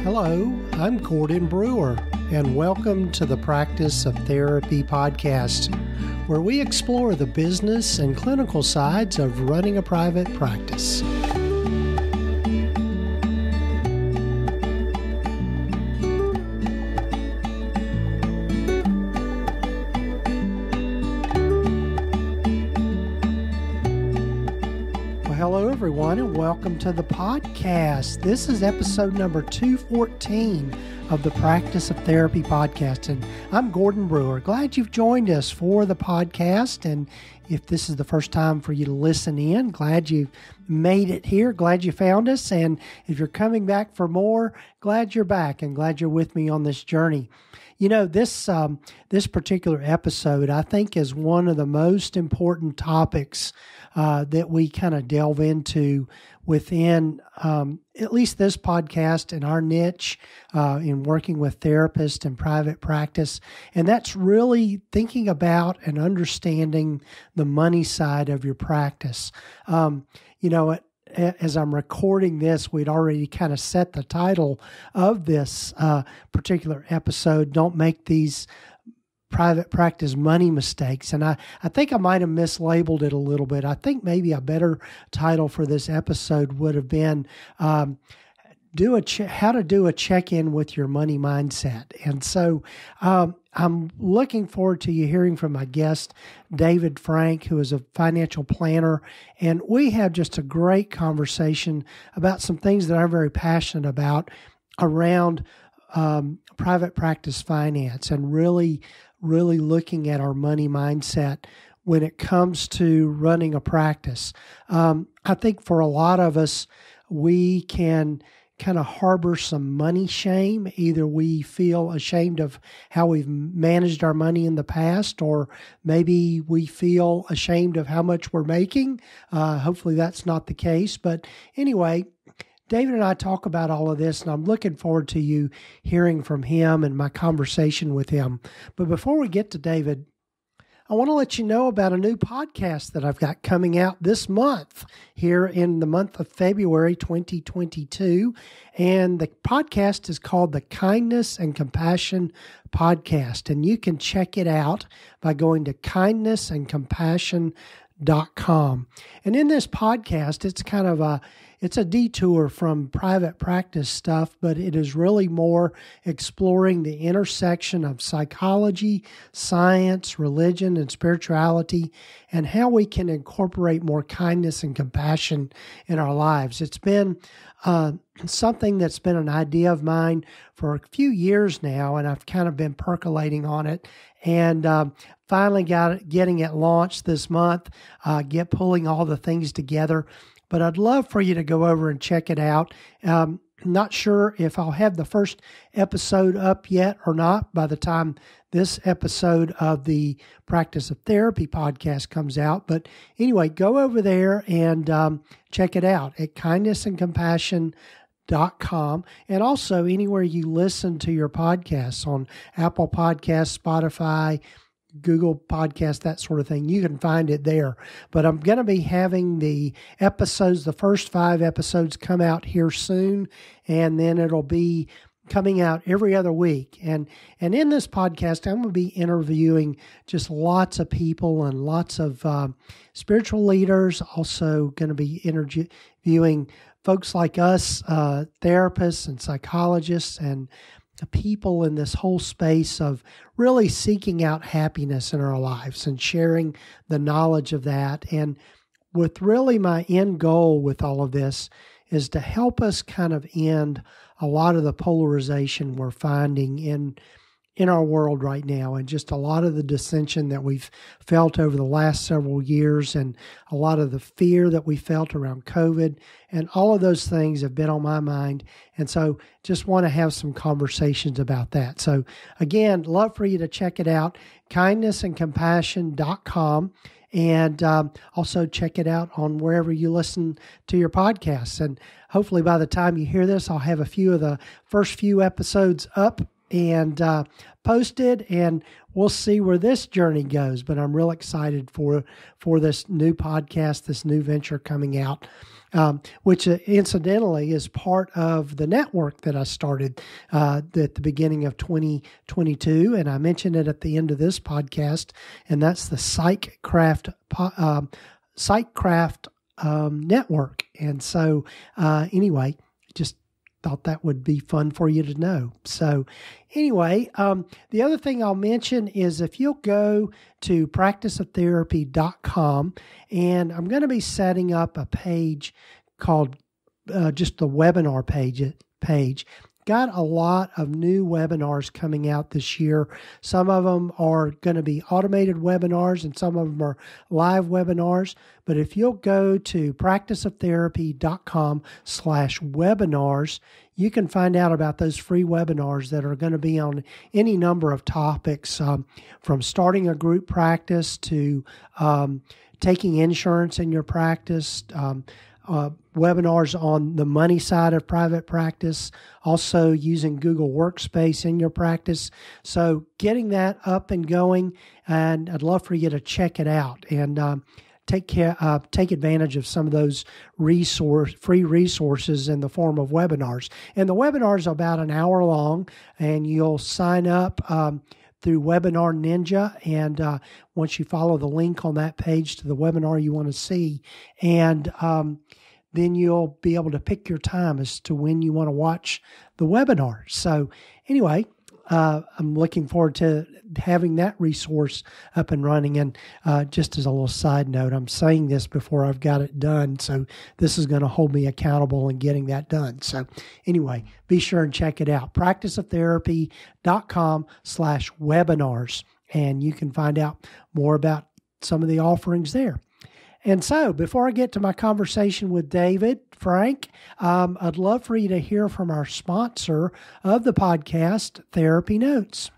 Hello, I'm Gordon Brewer, and welcome to the Practice of Therapy podcast, where we explore the business and clinical sides of running a private practice. Hello, everyone, and welcome to the podcast. This is episode number 214 of the Practice of Therapy podcast, and I'm Gordon Brewer. Glad you've joined us for the podcast, and if this is the first time for you to listen in, glad you made it here, glad you found us, and if you're coming back for more, glad you're back and glad you're with me on this journey. You know, this particular episode, I think, is one of the most important topics that we kind of delve into within at least this podcast and our niche in working with therapists and private practice. And that's really thinking about and understanding the money side of your practice. As I'm recording this, we'd already kind of set the title of this particular episode, Don't Make These Private Practice Money Mistakes. And I think I might have mislabeled it a little bit. I think maybe a better title for this episode would have been how to do a check-in with your money mindset. And so I'm looking forward to you hearing from my guest, David Frank, who is a financial planner. And we have just a great conversation about some things that I'm very passionate about around private practice finance and really looking at our money mindset when it comes to running a practice. I think for a lot of us, we can kind of harbor some money shame. Either we feel ashamed of how we've managed our money in the past, or maybe we feel ashamed of how much we're making. Hopefully that's not the case. But anyway, David and I talk about all of this, and I'm looking forward to you hearing from him and my conversation with him. But before we get to David, I want to let you know about a new podcast that I've got coming out this month, here in the month of February 2022. And the podcast is called the Kindness and Compassion Podcast. And you can check it out by going to kindnessandcompassion.com. And in this podcast, it's a detour from private practice stuff, but it is really more exploring the intersection of psychology, science, religion, and spirituality, and how we can incorporate more kindness and compassion in our lives. It's been something that's been an idea of mine for a few years now, and I've kind of been percolating on it, and finally getting it launched this month, pulling all the things together. But I'd love for you to go over and check it out. Not sure if I'll have the first episode up yet or not by the time this episode of the Practice of Therapy podcast comes out. But anyway, go over there and check it out at kindnessandcompassion.com, and also anywhere you listen to your podcasts, on Apple Podcasts, Spotify, Google Podcast, that sort of thing. You can find it there. But I'm going to be having the first 5 episodes come out here soon, and then it'll be coming out every other week. And in this podcast, I'm going to be interviewing just lots of people and lots of spiritual leaders. Also going to be interviewing folks like us, therapists and psychologists, and people in this whole space of really seeking out happiness in our lives and sharing the knowledge of that. And with really my end goal with all of this is to help us kind of end a lot of the polarization we're finding in our world right now, and just a lot of the dissension that we've felt over the last several years, and a lot of the fear that we felt around COVID, and all of those things have been on my mind. And so just want to have some conversations about that. So again, love for you to check it out, kindnessandcompassion.com. And also check it out on wherever you listen to your podcasts. And hopefully by the time you hear this, I'll have a few of the first few episodes up and post it, and we'll see where this journey goes. But I'm real excited for this new podcast, this new venture coming out, which incidentally is part of the network that I started at the beginning of 2022. And I mentioned it at the end of this podcast, and that's the PsychCraft network. And so anyway, just thought that would be fun for you to know. So anyway, the other thing I'll mention is if you'll go to practiceoftherapy.com, and I'm going to be setting up a page called just the webinar page. Got a lot of new webinars coming out this year. Some of them are going to be automated webinars and some of them are live webinars. But if you'll go to practiceoftherapy.com/webinars, you can find out about those free webinars that are going to be on any number of topics, from starting a group practice to taking insurance in your practice, webinars on the money side of private practice, also using Google Workspace in your practice. So getting that up and going, and I'd love for you to check it out and take advantage of some of those free resources in the form of webinars. And the webinars are about an hour long, and you'll sign up through Webinar Ninja, and once you follow the link on that page to the webinar you want to see, and then you'll be able to pick your time as to when you want to watch the webinar. So anyway, I'm looking forward to having that resource up and running. And just as a little side note, I'm saying this before I've got it done. So this is going to hold me accountable in getting that done. So anyway, be sure and check it out. practiceoftherapy.com/webinars. And you can find out more about some of the offerings there. And so before I get to my conversation with David Frank, I'd love for you to hear from our sponsor of the podcast, TherapyNotes.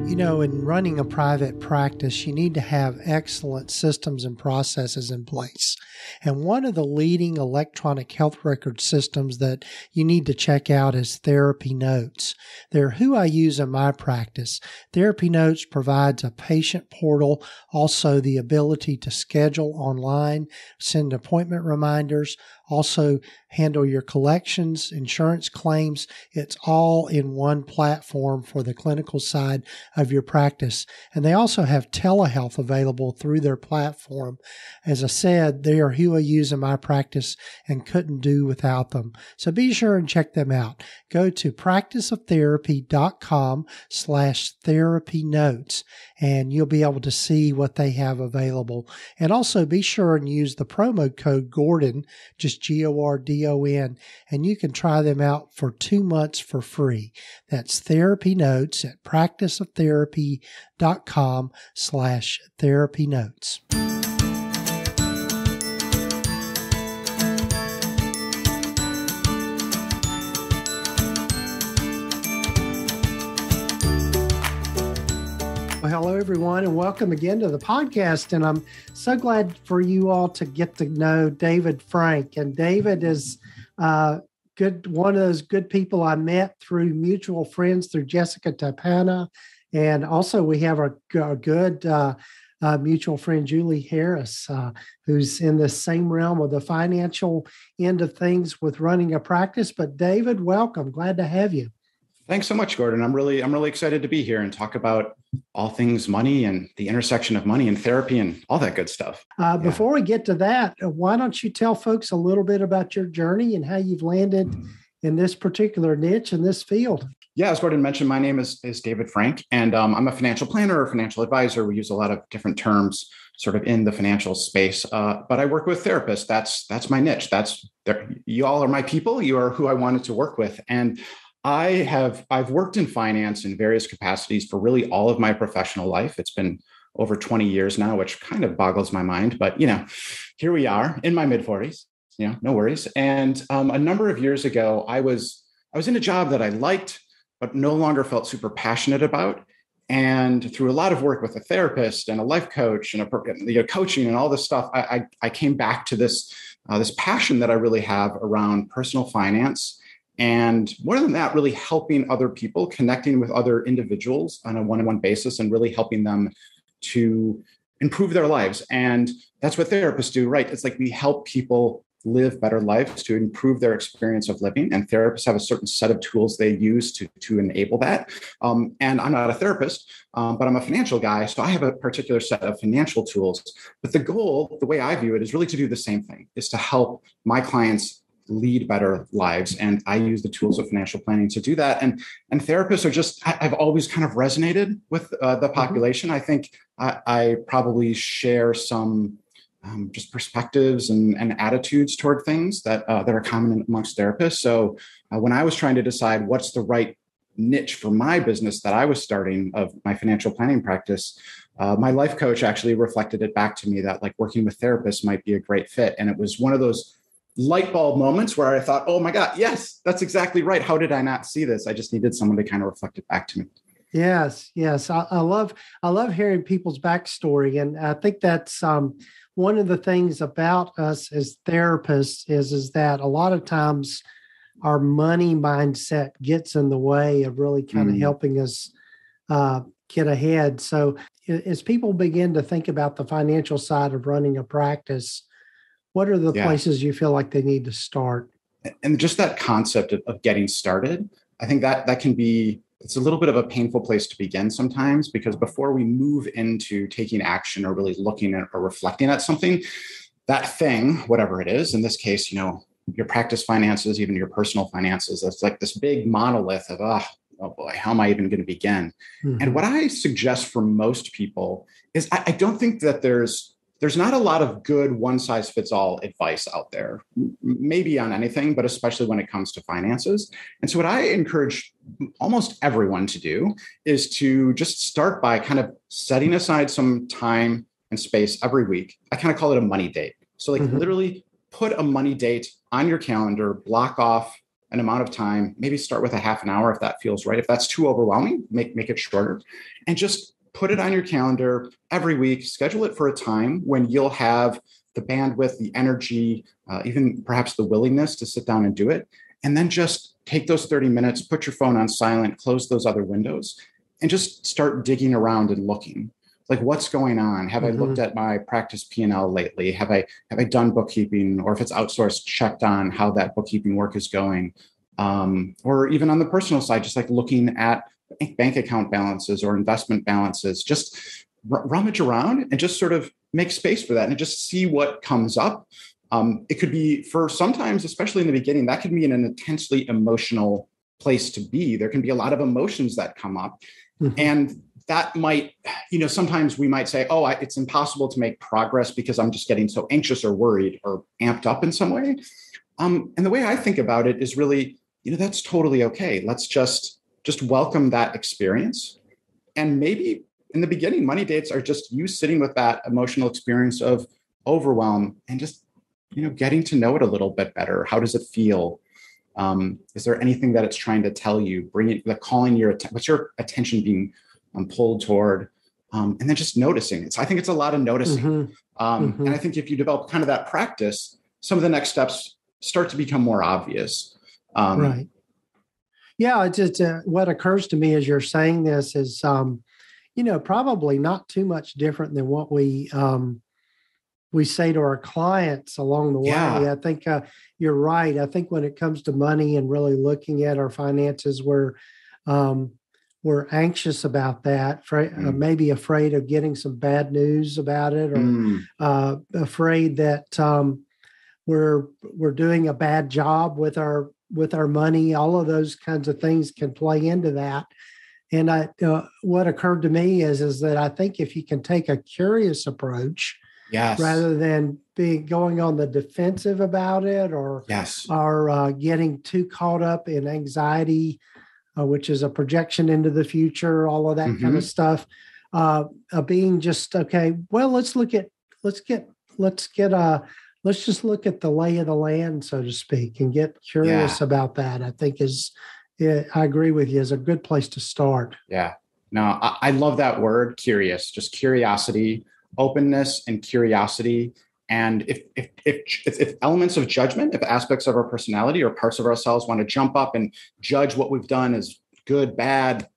You know, in running a private practice, you need to have excellent systems and processes in place. And one of the leading electronic health record systems that you need to check out is TherapyNotes. They're who I use in my practice. TherapyNotes provides a patient portal, also the ability to schedule online, send appointment reminders, also handle your collections, insurance claims. It's all in one platform for the clinical side of your practice. And they also have telehealth available through their platform. As I said, they are who I use in my practice and couldn't do without them. So be sure and check them out. Go to practiceoftherapy.com/therapynotes, and you'll be able to see what they have available. And also be sure and use the promo code Gordon, just GORDON, and you can try them out for 2 months for free. That's TherapyNotes at practiceoftherapy.com/therapynotes. Well, hello, everyone, and welcome again to the podcast. And I'm so glad for you all to get to know David Frank. And David is one of those good people I met through mutual friends, through Jessica Tapana. And also we have a good mutual friend, Julie Harris, who's in the same realm of the financial end of things with running a practice. But David, welcome. Glad to have you. Thanks so much, Gordon. I'm really excited to be here and talk about all things money and the intersection of money and therapy and all that good stuff. Before we get to that, why don't you tell folks a little bit about your journey and how you've landed in this particular niche in this field? Yeah, as Gordon mentioned, my name is David Frank, and I'm a financial planner or financial advisor. We use a lot of different terms sort of in the financial space, but I work with therapists. That's my niche. You all are my people. You are who I wanted to work with. And I've worked in finance in various capacities for really all of my professional life. It's been over 20 years now, which kind of boggles my mind, but here we are in my mid 40s, no worries. And a number of years ago, I was in a job that I liked, but no longer felt super passionate about. And through a lot of work with a therapist and a life coach and coaching and all this stuff, I came back to this this passion that I really have around personal finance. And more than that, really helping other people, connecting with other individuals on a one-on-one basis and really helping them to improve their lives. And that's what therapists do, right? It's like we help people live better lives to improve their experience of living. And therapists have a certain set of tools they use to enable that. And I'm not a therapist, but I'm a financial guy. So I have a particular set of financial tools. But the goal, the way I view it, is really to do the same thing, is to help my clients lead better lives. And I use the tools of financial planning to do that. And therapists are just, I've always kind of resonated with the population. I think I probably share some just perspectives and attitudes toward things that are common amongst therapists. So when I was trying to decide what's the right niche for my business that I was starting of my financial planning practice, my life coach actually reflected it back to me that like working with therapists might be a great fit. And it was one of those light bulb moments where I thought, oh my God, yes, that's exactly right. How did I not see this? I just needed someone to kind of reflect it back to me. Yes. I love hearing people's backstory. And I think that's one of the things about us as therapists is that a lot of times our money mindset gets in the way of really kind of helping us get ahead. So as people begin to think about the financial side of running a practice, what are the places you feel like they need to start? And just that concept of getting started, I think that can be, it's a little bit of a painful place to begin sometimes, because before we move into taking action or really looking at or reflecting at something, that thing, whatever it is, in this case, your practice finances, even your personal finances, that's like this big monolith of, oh boy, how am I even going to begin? And what I suggest for most people is I don't think that there's not a lot of good one-size-fits-all advice out there, maybe on anything, but especially when it comes to finances. And so what I encourage almost everyone to do is to just start by kind of setting aside some time and space every week. I kind of call it a money date. So like literally put a money date on your calendar, block off an amount of time, maybe start with a half an hour if that feels right. If that's too overwhelming, make it shorter, and just put it on your calendar every week, schedule it for a time when you'll have the bandwidth, the energy, even perhaps the willingness to sit down and do it. And then just take those 30 minutes, put your phone on silent, close those other windows, and just start digging around and looking. Like, what's going on? Have I looked at my practice P&L lately? Have I done bookkeeping? Or if it's outsourced, checked on how that bookkeeping work is going? Or even on the personal side, just like looking at bank account balances or investment balances, just rummage around and just sort of make space for that and just see what comes up. It could be, for sometimes, especially in the beginning, that could be in an intensely emotional place to be. There can be a lot of emotions that come up. And that might, sometimes we might say, oh, it's impossible to make progress because I'm just getting so anxious or worried or amped up in some way. And the way I think about it is really, that's totally okay. Let's just welcome that experience. And maybe in the beginning, money dates are just you sitting with that emotional experience of overwhelm and just, getting to know it a little bit better. How does it feel? Is there anything that it's trying to tell you? What's your attention being pulled toward? And then just noticing it. So I think it's a lot of noticing. And I think if you develop kind of that practice, some of the next steps start to become more obvious. Right. Yeah, it's just what occurs to me as you're saying this is, probably not too much different than what we say to our clients along the way. I think you're right. I think when it comes to money and really looking at our finances, we're anxious about that, maybe afraid of getting some bad news about it, or afraid that we're doing a bad job with our money. All of those kinds of things can play into that. And what occurred to me is that I think if you can take a curious approach, rather than going on the defensive about it, or getting too caught up in anxiety, which is a projection into the future, all of that kind of stuff, being just, okay, well, let's just look at the lay of the land, so to speak, and get curious about that. I think I agree with you, is a good place to start. Yeah. No, I love that word, curious, just curiosity, openness and curiosity And if elements of judgment, if aspects of our personality or parts of ourselves want to jump up and judge what we've done as good, bad,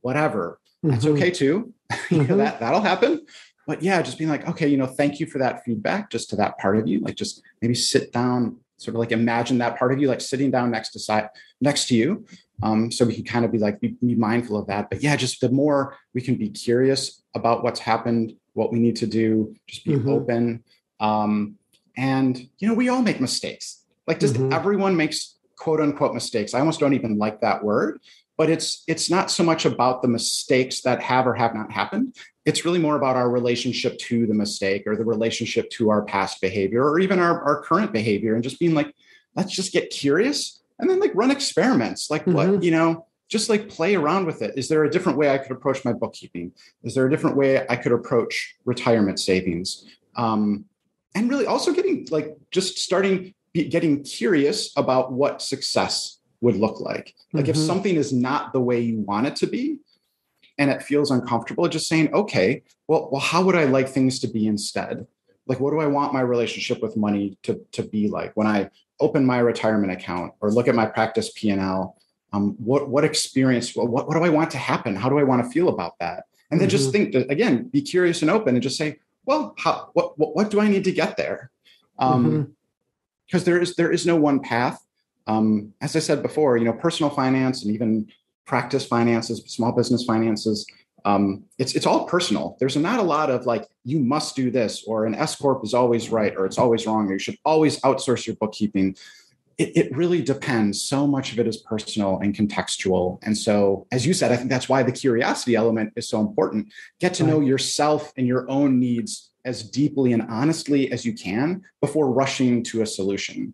whatever, that's okay too. That'll happen. But yeah, just being like, okay, thank you for that feedback, just to that part of you. Like, just maybe sit down, sort of like imagine that part of you, like sitting down next to you. So we can kind of be mindful of that. But yeah, just the more we can be curious about what's happened, what we need to do, just be open. And we all make mistakes. Like, just everyone makes quote unquote mistakes. I almost don't even like that word, but it's not so much about the mistakes that have or have not happened. It's really more about our relationship to the mistake, or the relationship to our past behavior, or even our current behavior, and just being like, let's just get curious and then like run experiments. Like what, just like play around with it. Is there a different way I could approach my bookkeeping? Is there a different way I could approach retirement savings? And really also getting curious about what success would look like. Like if something is not the way you want it to be and it feels uncomfortable, just saying, okay, well, how would I like things to be instead? Like, what do I want my relationship with money to be like when I open my retirement account or look at my practice P&L? What experience, what do I want to happen? How do I want to feel about that? And then just think, again, be curious and open and just say, well, what do I need to get there? Because there is no one path. As I said before, personal finance and even practice finances, small business finances, it's all personal. There's not a lot of like, you must do this, or an S corp is always right, or it's always wrong, or you should always outsource your bookkeeping. It really depends. So much of it is personal and contextual. And so, as you said, I think that's why the curiosity element is so important. Get to know yourself and your own needs as deeply and honestly as you can before rushing to a solution.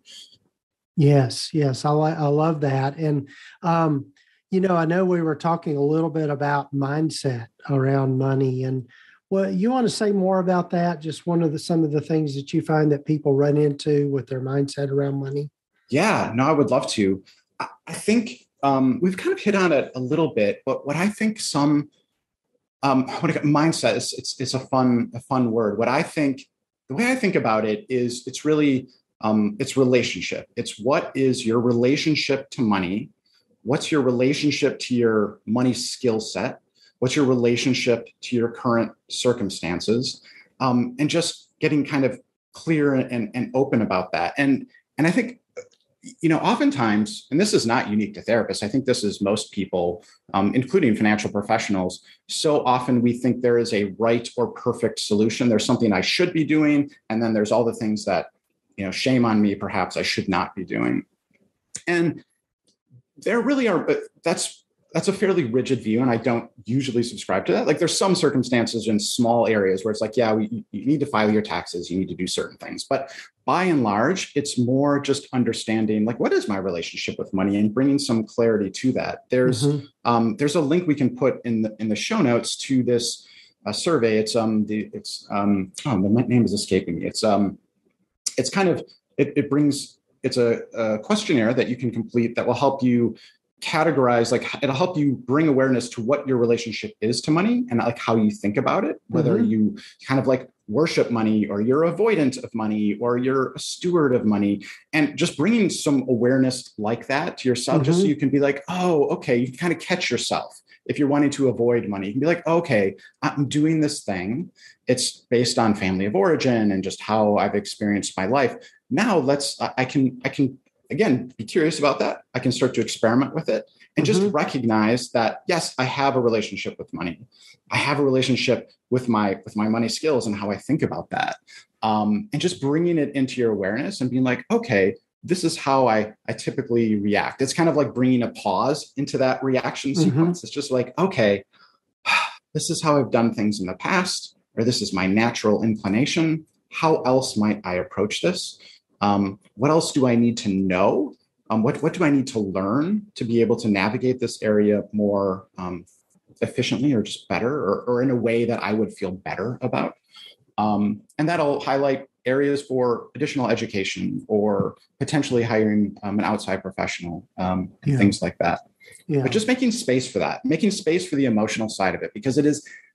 Yes. I love that. And, I know we were talking a little bit about mindset around money, and you want to say more about that? Just some of the things that you find that people run into with their mindset around money? Yeah, no, I would love to. I think we've kind of hit on it a little bit, but what I think mindset is, it's a fun word. The way I think about it is it's really, it's relationship. It's what is your relationship to money? What's your relationship to your money skill set? What's your relationship to your current circumstances? And just getting kind of clear and open about that. And I think, oftentimes, and this is not unique to therapists, I think this is most people, including financial professionals, so often we think there is a right or perfect solution. There's something I should be doing, and then there's all the things that, shame on me, perhaps I should not be doing. And there really are, but that's a fairly rigid view, and I don't usually subscribe to that. Like, there's some circumstances in small areas where it's like, yeah, you need to file your taxes, you need to do certain things. But by and large, it's more just understanding, like, what is my relationship with money, and bringing some clarity to that. There's a link we can put in the show notes to this survey. It's the name is escaping me. It's a questionnaire that you can complete that will help you categorize, like, it'll help you bring awareness to what your relationship is to money and like how you think about it, whether you kind of like worship money, or you're avoidant of money, or you're a steward of money, and just bringing some awareness like that to yourself, just so you can be like, oh, okay, you can kind of catch yourself. If you're wanting to avoid money, you can be like, okay, I'm doing this thing. It's based on family of origin and just how I've experienced my life. Now I can again, be curious about that. I can start to experiment with it and just recognize that, yes, I have a relationship with money. I have a relationship with my money skills and how I think about that. And just bringing it into your awareness and being like, okay, this is how I typically react. It's kind of like bringing a pause into that reaction sequence. It's just like, okay, this is how I've done things in the past, or this is my natural inclination. How else might I approach this? What else do I need to know? What do I need to learn to be able to navigate this area more efficiently, or just better, or in a way that I would feel better about? And that'll highlight areas for additional education or potentially hiring an outside professional, and things like that. Yeah. But just making space for that, making space for the emotional side of it, because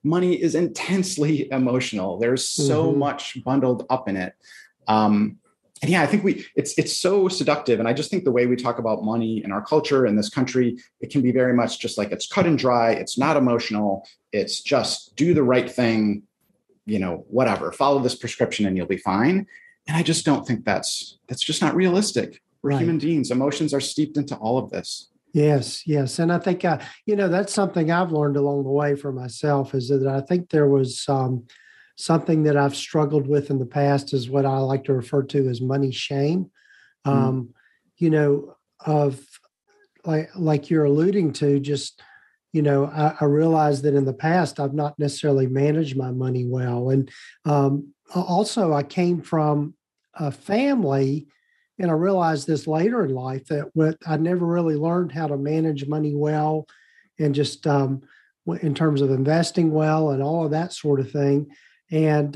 money is intensely emotional. There's so much bundled up in it. And yeah, I think it's so seductive. And I just think the way we talk about money in our culture in this country, it can be very much just like it's cut and dry. It's not emotional. It's just do the right thing, whatever, follow this prescription and you'll be fine. And I just don't think that's just not realistic. We're human beings. Emotions are steeped into all of this. Yes. And I think, that's something I've learned along the way for myself, is that I think there was something that I've struggled with in the past, is what I like to refer to as money shame. Of like you're alluding to, just, I realized that in the past, I've not necessarily managed my money well. And also I came from a family, and I realized this later in life, that I never really learned how to manage money well, and just in terms of investing well and all of that sort of thing. And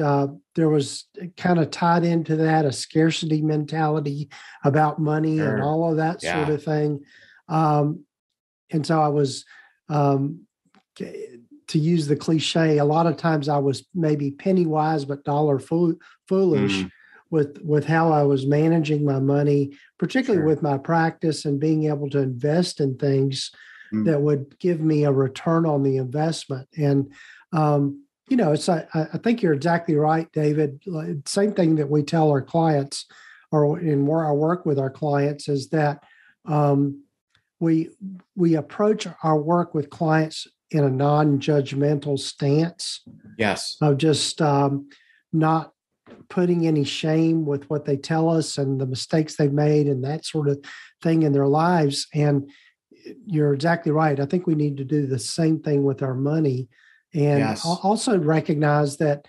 there was kind of tied into that a scarcity mentality about money and all of that sort of thing. And so I was, to use the cliche, a lot of times I was maybe penny wise but dollar foolish with how I was managing my money, particularly with my practice and being able to invest in things that would give me a return on the investment. And I think you're exactly right, David. Same thing that we tell our clients, or in where I work with our clients, is that we approach our work with clients in a non-judgmental stance. Yes. Of just not putting any shame with what they tell us and the mistakes they've made and that sort of thing in their lives. And you're exactly right. I think we need to do the same thing with our money. And also recognize that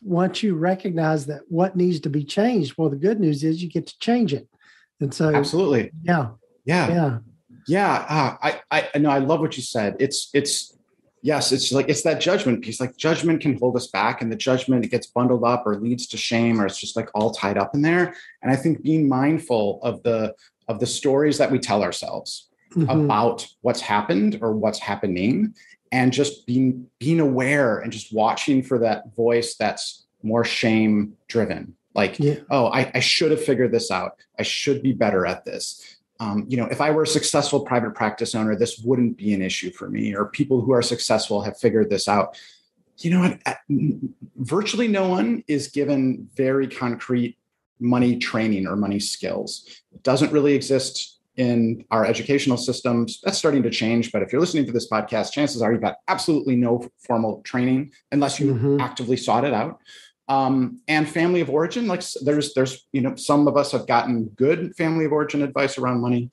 once you recognize that what needs to be changed, well, the good news is you get to change it. And so, absolutely. Yeah. I know. I love what you said. It's that judgment piece. Like, judgment can hold us back, and the judgment, it gets bundled up or leads to shame, or it's just like all tied up in there. And I think being mindful of the stories that we tell ourselves about what's happened or what's happening, and just being aware and just watching for that voice that's more shame driven. Like, I should have figured this out. I should be better at this. If I were a successful private practice owner, this wouldn't be an issue for me, or people who are successful have figured this out. Virtually no one is given very concrete money training or money skills. It doesn't really exist in our educational systems. That's starting to change. But if you're listening to this podcast, chances are you've got absolutely no formal training unless you actively sought it out. And family of origin, like there's, some of us have gotten good family of origin advice around money.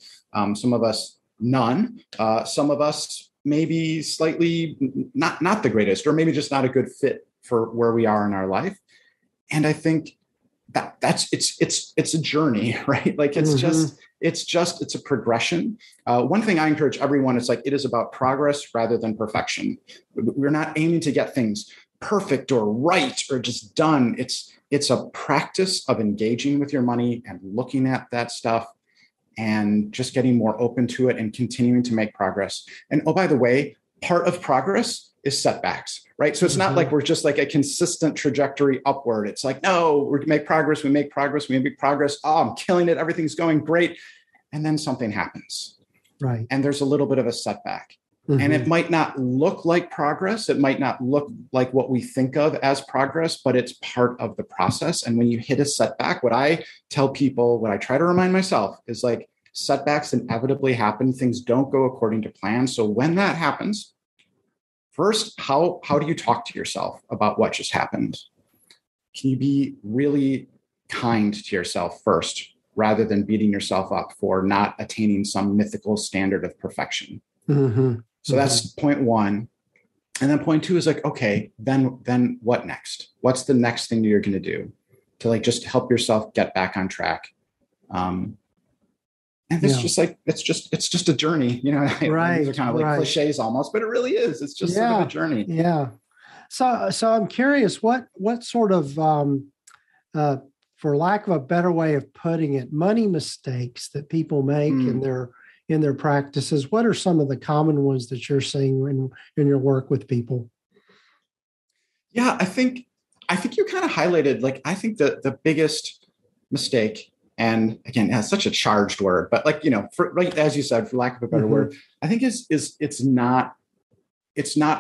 Some of us, none. Some of us maybe slightly not the greatest, or maybe just not a good fit for where we are in our life. And I think it's a journey, right? Like it's a progression. One thing I encourage everyone is it is about progress rather than perfection. We're not aiming to get things perfect or right or just done. It's a practice of engaging with your money and looking at that stuff and just getting more open to it and continuing to make progress. And oh, by the way, part of progress is setbacks, right? So it's not like we're just like a consistent trajectory upward. It's like, no, we make progress. Oh, I'm killing it. Everything's going great. And then something happens. Right. And there's a little bit of a setback. And it might not look like progress. It might not look like what we think of as progress, but it's part of the process. And when you hit a setback, what I tell people, what I try to remind myself is like, setbacks inevitably happen. Things don't go according to plan. So when that happens, first, how do you talk to yourself about what just happened? Can you be really kind to yourself first, rather than beating yourself up for not attaining some mythical standard of perfection? So that's point one. And then point two is like, okay, then what next? What's the next thing you're going to do to just help yourself get back on track? And it's just like, it's just a journey, Right. These are kind of like cliches almost, but it really is. It's just sort of a journey. Yeah. So I'm curious, what sort of for lack of a better way of putting it, money mistakes that people make in their practices. What are some of the common ones that you're seeing in your work with people? Yeah, I think you kind of highlighted, like, I think the biggest mistake, and again, it's such a charged word, but like, right, as you said, for lack of a better word, I think is it's not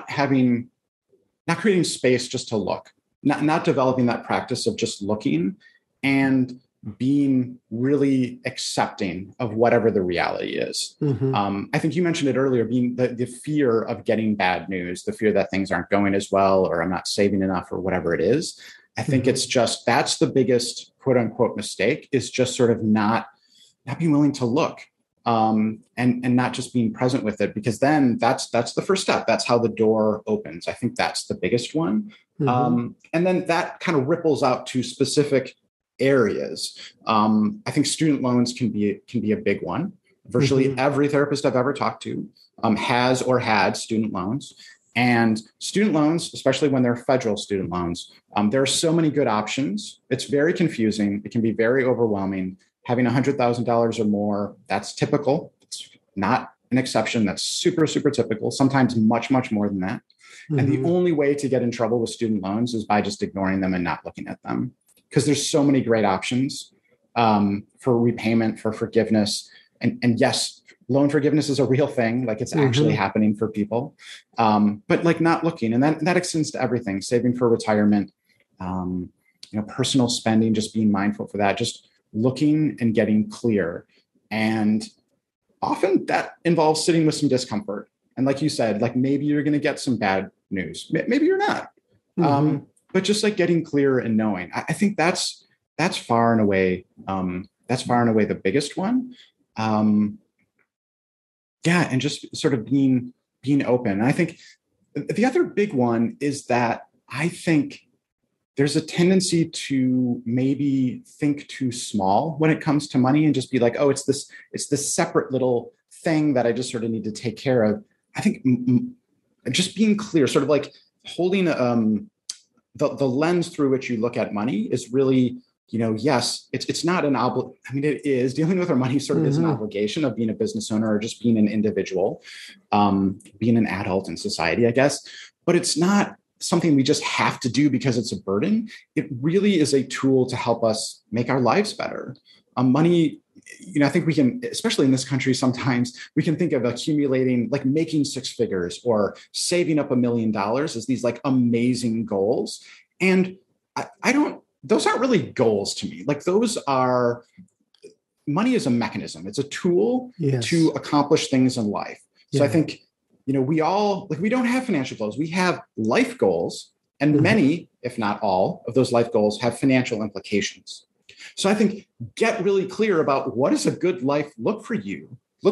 creating space just to look, not developing that practice of just looking and being really accepting of whatever the reality is. I think you mentioned it earlier, being the fear of getting bad news, the fear that things aren't going as well, or I'm not saving enough, or whatever it is. I think it's just, that's the biggest quote unquote mistake, is just sort of not being willing to look, and not just being present with it, because then that's the first step. That's how the door opens. I think that's the biggest one. And then that kind of ripples out to specific areas. I think student loans can be a big one. Virtually every therapist I've ever talked to has or had student loans. And student loans, especially when they're federal student loans, there are so many good options. It's very confusing. It can be very overwhelming. Having $100,000 or more, that's typical. It's not an exception. That's super, super typical, sometimes much, much more than that. And the only way to get in trouble with student loans is by just ignoring them and not looking at them, because there's so many great options for repayment, for forgiveness. And yes, loan forgiveness is a real thing. Like, it's actually happening for people, but like not looking. And that extends to everything: saving for retirement, personal spending, just being mindful for that, just looking and getting clear. And often that involves sitting with some discomfort. And like you said, like, maybe you're going to get some bad news. Maybe you're not. But just like getting clear and knowing, I think that's far and away the biggest one. And just sort of being open. And I think the other big one is that I think there's a tendency to maybe think too small when it comes to money, and just be like, oh, it's this separate little thing that I just sort of need to take care of. I think just being clear, sort of like holding the lens through which you look at money is really, yes, it's not an it is, dealing with our money sort of is an obligation of being a business owner, or just being an individual, being an adult in society, I guess. But it's not something we just have to do because it's a burden. It really is a tool to help us make our lives better. Money, I think we can, especially in this country, sometimes we can think of accumulating, like making six figures or saving up $1 million as these like amazing goals. And those aren't really goals to me. Like, money is a mechanism. It's a tool to accomplish things in life. So I think, we all, like, we don't have financial goals. We have life goals, and many, if not all, of those life goals have financial implications. So I think get really clear about, what does a good life look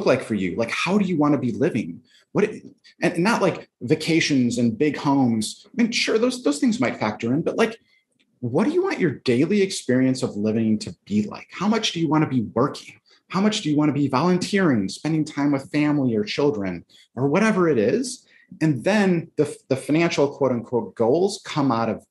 like for you? Like, how do you want to be living? And not like vacations and big homes. I mean, sure, those things might factor in, but like, what do you want your daily experience of living to be like? How much do you want to be working? How much do you want to be volunteering, spending time with family or children, or whatever it is? And then the financial quote unquote goals come out of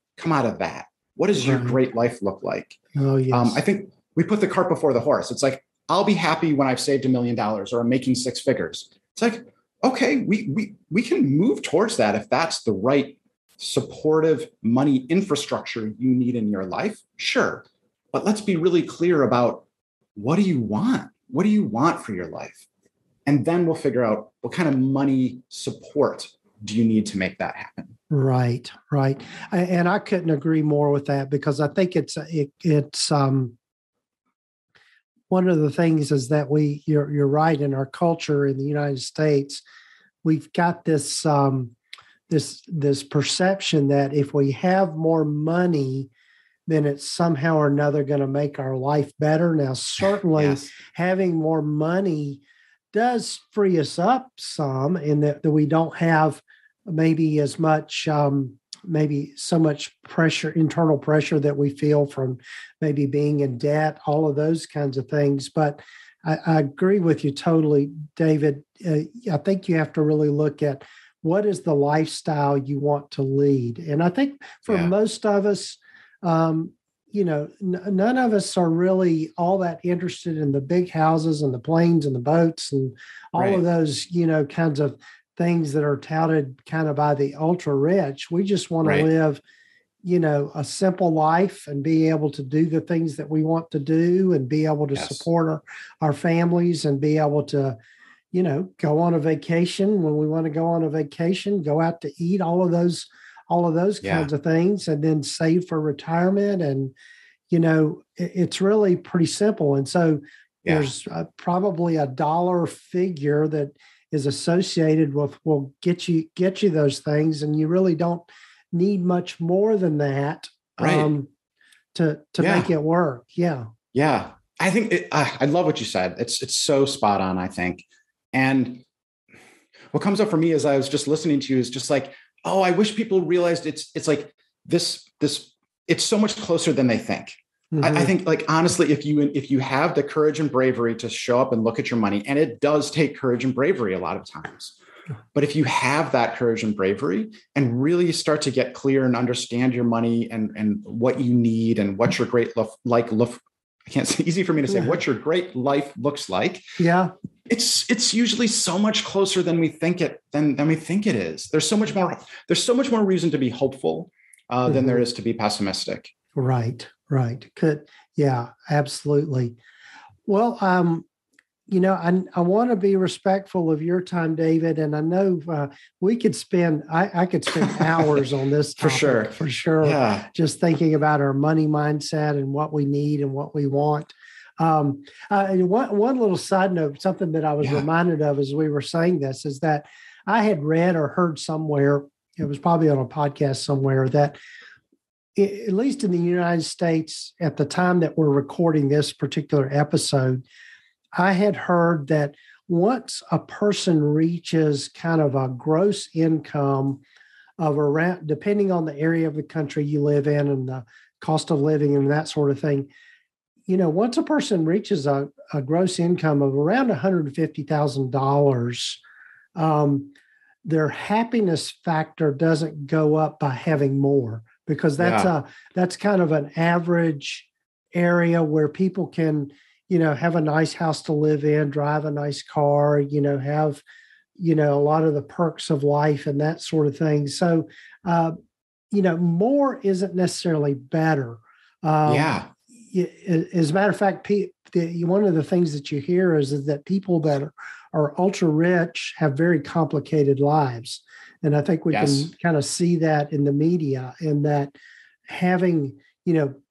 that. What does your great life look like? Oh, yes. I think we put the cart before the horse. It's like, I'll be happy when I've saved $1 million or I'm making six figures. It's like, okay, we can move towards that if that's the right supportive money infrastructure you need in your life. Sure. But let's be really clear about, what do you want? What do you want for your life? And then we'll figure out, what kind of money support do you need to make that happen? Right. And I couldn't agree more with that, because I think it's one of the things is that you're right, in our culture in the United States, we've got this this perception that if we have more money, then it's somehow or another going to make our life better. Now, certainly having more money does free us up some, in that we don't have maybe as much, maybe so much pressure, internal pressure that we feel from maybe being in debt, all of those kinds of things. But I agree with you totally, David. I think you have to really look at, what is the lifestyle you want to lead? And I think for most of us, none of us are really all that interested in the big houses and the planes and the boats and all of those, kinds of things that are touted kind of by the ultra rich. We just want to live, a simple life and be able to do the things that we want to do and be able to support our families and be able to, go on a vacation when we want to go on a vacation, go out to eat, all of those kinds of things, and then save for retirement. And, it's really pretty simple. And so there's probably a dollar figure that is associated with, will get you those things. And you really don't need much more than that to make it work. Yeah. Yeah. I think I love what you said. It's so spot on, I think. And what comes up for me as I was just listening to you is just like, oh, I wish people realized it's like this, it's so much closer than they think. Mm-hmm. I think, like, honestly, if you have the courage and bravery to show up and look at your money, and it does take courage and bravery a lot of times, but if you have that courage and bravery and really start to get clear and understand your money and what you need and what your great I can't say, easy for me to say, what your great life looks like. Yeah. It's usually so much closer than we think it is. There's so much more reason to be hopeful than there is to be pessimistic. Right. Could. Yeah, absolutely. Well, I want to be respectful of your time, David. And I know we could I could spend hours on this topic, for sure. Yeah. Just thinking about our money mindset and what we need and what we want. And one little side note, something that I was reminded of as we were saying this, is that I had read or heard somewhere, it was probably on a podcast somewhere, that at least in the United States, at the time that we're recording this particular episode, I had heard that once a person reaches kind of a gross income of around, depending on the area of the country you live in and the cost of living and that sort of thing, once a person reaches a gross income of around $150,000, their happiness factor doesn't go up by having more, because that's kind of an average area where people can, have a nice house to live in, drive a nice car, have, a lot of the perks of life and that sort of thing. So, more isn't necessarily better. As a matter of fact, one of the things that you hear is that people that are ultra rich have very complicated lives. And I think we can kind of see that in the media, in that having,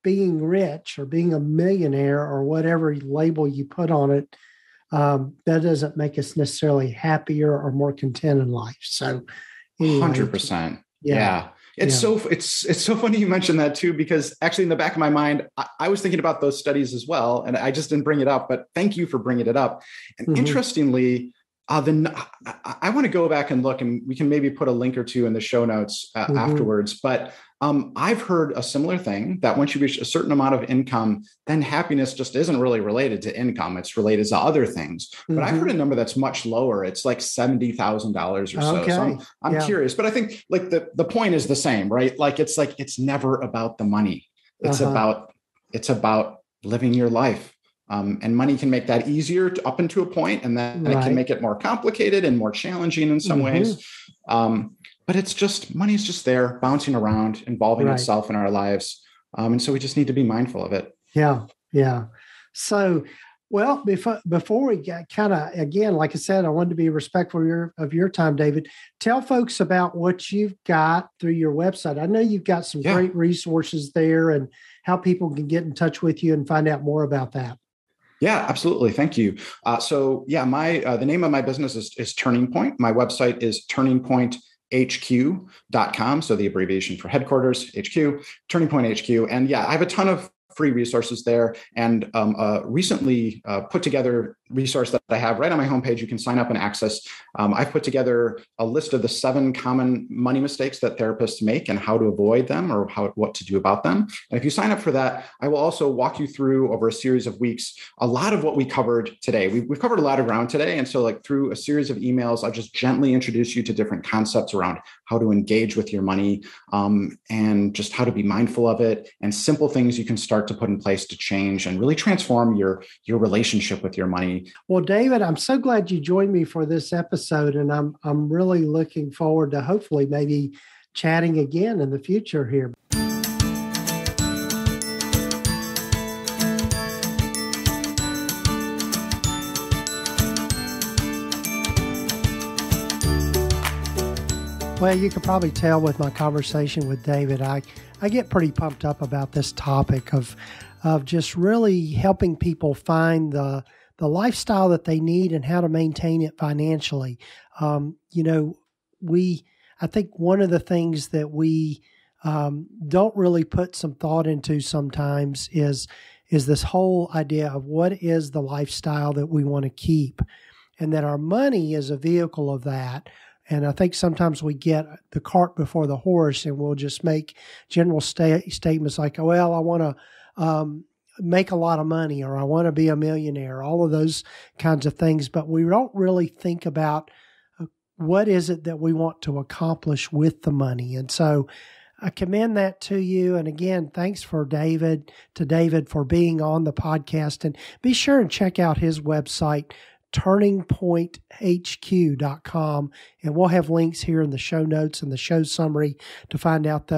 being rich or being a millionaire or whatever label you put on it, that doesn't make us necessarily happier or more content in life. So, anyway, 100%. Yeah. It's so funny you mentioned that too, because actually in the back of my mind, I was thinking about those studies as well, and I just didn't bring it up, but thank you for bringing it up. And interestingly, I want to go back and look, and we can maybe put a link or two in the show notes afterwards. But I've heard a similar thing, that once you reach a certain amount of income, then happiness just isn't really related to income. It's related to other things. But I've heard a number that's much lower. It's like $70,000 or so. Okay. So I'm curious, but I think like the point is the same, right? Like it's never about the money. It's about living your life. And money can make that easier up into a point, and then it can make it more complicated and more challenging in some ways. But it's just, money's just there, bouncing around, involving itself in our lives. And so we just need to be mindful of it. Yeah. So, well, before we get kind of, again, like I said, I wanted to be respectful of your time, David. Tell folks about what you've got through your website. I know you've got some great resources there, and how people can get in touch with you and find out more about that. Yeah, absolutely. Thank you. The name of my business is Turning Point. My website is turningpointhq.com. So the abbreviation for headquarters, HQ, Turning Point HQ. And I have a ton of free resources there, and recently put together resource that I have right on my homepage. You can sign up and access. I've put together a list of the 7 common money mistakes that therapists make and how to avoid them or what to do about them. And if you sign up for that, I will also walk you through over a series of weeks a lot of what we covered today. We've covered a lot of ground today. And so like through a series of emails, I'll just gently introduce you to different concepts around how to engage with your money and just how to be mindful of it and simple things you can start to put in place to change and really transform your relationship with your money. Well, David, I'm so glad you joined me for this episode, and I'm really looking forward to hopefully maybe chatting again in the future here. Well, you can probably tell with my conversation with David, I get pretty pumped up about this topic of just really helping people find the lifestyle that they need and how to maintain it financially. I think one of the things that we don't really put some thought into sometimes is this whole idea of what is the lifestyle that we want to keep, and that our money is a vehicle of that. And I think sometimes we get the cart before the horse, and we'll just make general statements like, oh, well, I want to make a lot of money, or I want to be a millionaire, all of those kinds of things. But we don't really think about what is it that we want to accomplish with the money. And so I commend that to you. And again, thanks to David for being on the podcast. And be sure and check out his website, turningpointhq.com, and we'll have links here in the show notes and the show summary to find out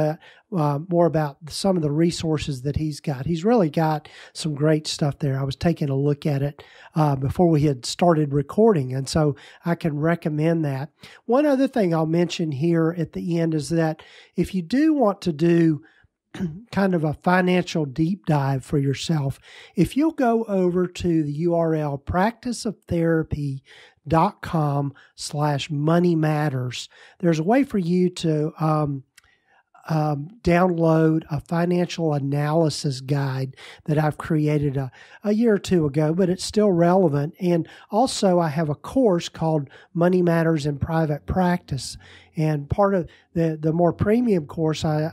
more about some of the resources that he's got. He's really got some great stuff there. I was taking a look at it before we had started recording, and so I can recommend that. One other thing I'll mention here at the end is that if you do want to do kind of a financial deep dive for yourself, if you'll go over to the URL practiceoftherapy.com/money matters, there's a way for you to download a financial analysis guide that I've created a year or two ago, but it's still relevant. And also I have a course called Money Matters in Private Practice. And part of the more premium course, I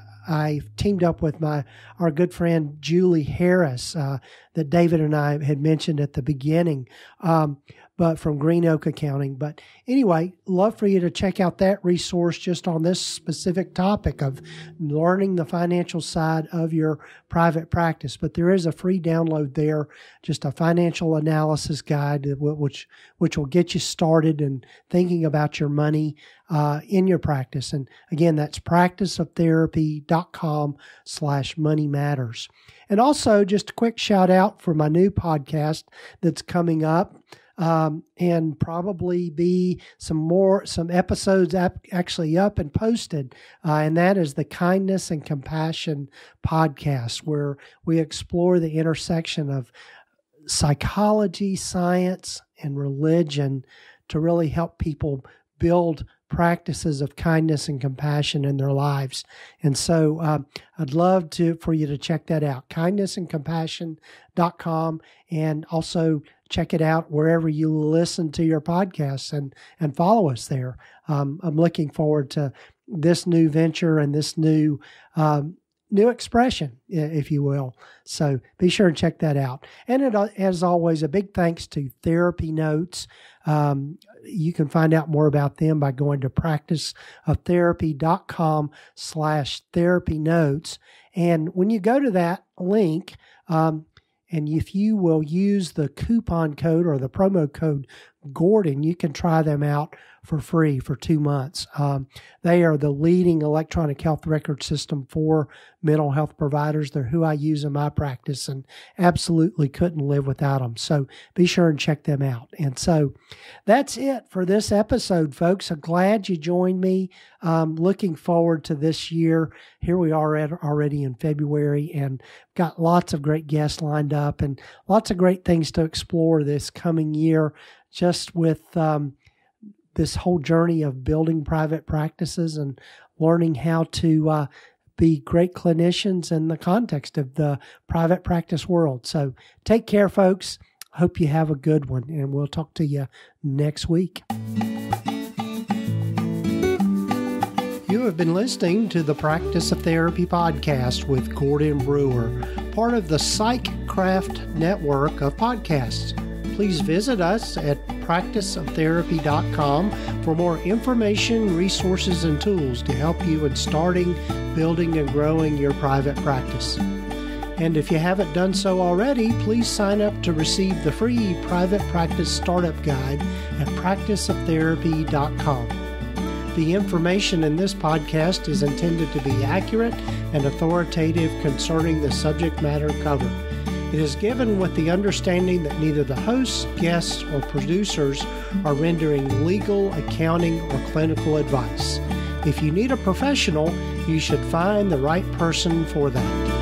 teamed up with our good friend Julie Harris that David and I had mentioned at the beginning, but from Green Oak Accounting. But anyway, love for you to check out that resource just on this specific topic of learning the financial side of your private practice. But there is a free download there, just a financial analysis guide, which will get you started in thinking about your money in your practice. And again, that's practiceoftherapy.com/money matters. And also just a quick shout out for my new podcast that's coming up. And probably be some episodes actually up and posted. And that is the Kindness and Compassion podcast, where we explore the intersection of psychology, science, and religion to really help people build practices of kindness and compassion in their lives. And so I'd love for you to check that out, kindnessandcompassion.com, and also check it out wherever you listen to your podcasts and follow us there. I'm looking forward to this new venture and this new expression, if you will. So be sure and check that out. And as always, a big thanks to TherapyNotes. You can find out more about them by going to practiceoftherapy.com/therapynotes. And when you go to that link, and if you will use the coupon code or the promo code Gordon, you can try them out for free for 2 months. They are the leading electronic health record system for mental health providers. They're who I use in my practice and absolutely couldn't live without them. So be sure and check them out. And so that's it for this episode, folks. I'm glad you joined me. Looking forward to this year. Here we are already in February, and got lots of great guests lined up and lots of great things to explore this coming year, just with this whole journey of building private practices and learning how to be great clinicians in the context of the private practice world. So take care, folks. Hope you have a good one, and we'll talk to you next week. You have been listening to the Practice of Therapy podcast with Gordon Brewer, part of the PsychCraft network of podcasts. Please visit us at practiceoftherapy.com for more information, resources, and tools to help you in starting, building, and growing your private practice. And if you haven't done so already, please sign up to receive the free Private Practice Startup Guide at practiceoftherapy.com. The information in this podcast is intended to be accurate and authoritative concerning the subject matter covered. It is given with the understanding that neither the hosts, guests, or producers are rendering legal, accounting, or clinical advice. If you need a professional, you should find the right person for that.